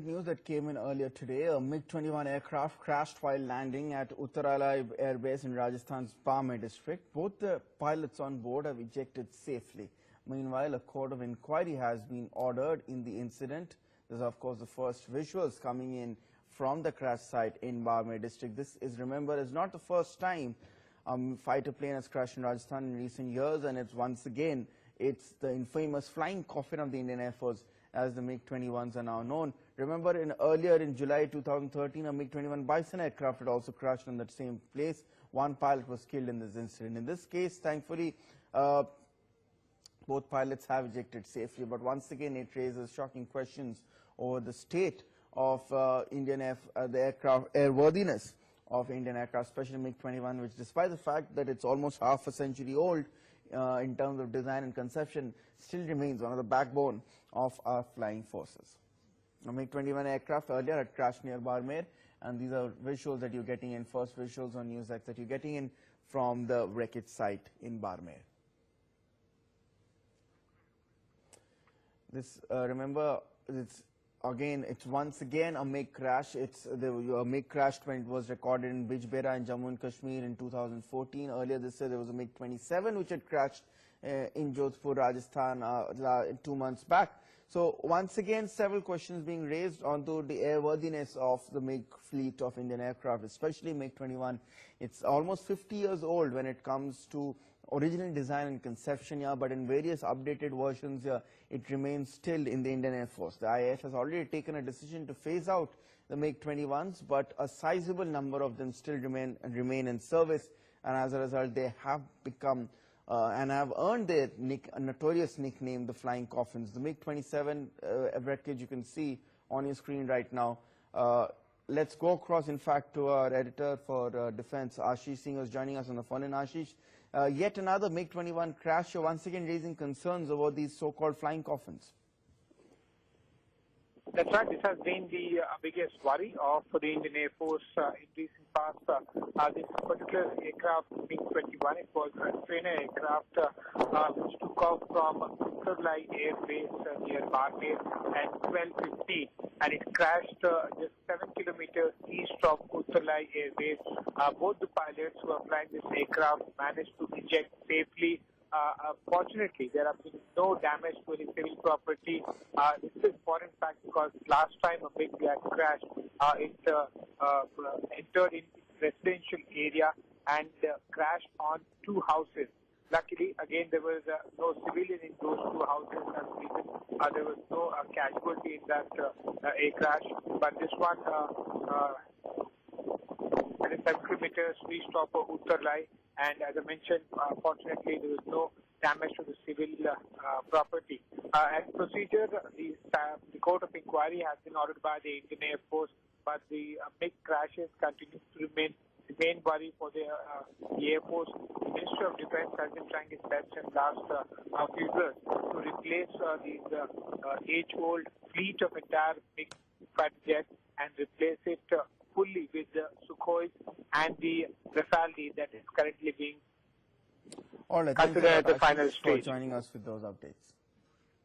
unfortunate news that came in earlier today. A MiG-21 aircraft crashed while landing at Uttaralai Air Base in Rajasthan's Barmer district. Both the pilots on board have ejected safely. Meanwhile, a court of inquiry has been ordered in the incident. This is, of course, the first visuals coming in from the crash site in Barmer district. This is, remember, is not the first time fighter plane has crashed in Rajasthan in recent years, and it's once again, it's the infamous flying coffin of the Indian Air Force, as the MiG-21s are now known. Remember, earlier in July 2013, a MiG-21 Bison aircraft had also crashed in that same place. One pilot was killed in this incident. In this case, thankfully, both pilots have ejected safely, but once again, it raises shocking questions over the state of the aircraft airworthiness of Indian aircraft, especially MiG-21, which, despite the fact that it's almost half a century old in terms of design and conception, still remains one of the backbone of our flying forces. The MiG-21 aircraft earlier had crashed near Barmer, and these are visuals that you're getting in, first visuals on NewsX that you're getting in from the wreckage site in Barmer. This, remember, it's once again a MiG crash. A MiG crashed when it was recorded in Bijbera in Jammu and Kashmir in 2014. Earlier this year, there was a MiG-27 which had crashed in Jodhpur, Rajasthan 2 months back. So once again, several questions being raised onto the airworthiness of the MiG fleet of Indian aircraft, especially MiG-21. It's almost 50 years old when it comes to original design and conception, but in various updated versions, it remains still in the Indian Air Force. The IAF has already taken a decision to phase out the MiG-21s, but a sizable number of them still remain in service, and as a result, they have become and have earned their notorious nickname, the Flying Coffins. The MiG-27 wreckage you can see on your screen right now. Let's go across, in fact, to our editor for defense, Ashish Singh, is joining us on the phone. And Ashish, yet another MiG-21 crash, once again raising concerns about these so-called flying coffins. That's right. This has been the biggest worry of the Indian Air Force in recent past. This particular aircraft, MiG-21, it was a trainer aircraft which took off from Uttaralai Air Base near Barmer at 12:15, and it crashed just 7 kilometers east of Uttaralai Air Base. Both the pilots who are flying this aircraft managed to eject safely. Fortunately, there have been no damage to any civil property. This is an important fact because last time a big crash, it entered in residential area and crashed on 2 houses. Luckily, again, there was no civilian in those 2 houses, and there was no casualty in that air crash. But this one, 7 kilometers east of Uttaralai. And as I mentioned, fortunately, there was no damage to the civil property. As procedure, the court of inquiry has been ordered by the Indian Air Force, but the MiG crashes continue to remain worry for the Air Force. The Ministry of Defense has been trying its best in the last few years to replace these age-old fleet of entire MiG fighter jets and replace it fully with the Sukhois and the Rafale that is currently being All right, considered at the final stage. For joining us with those updates.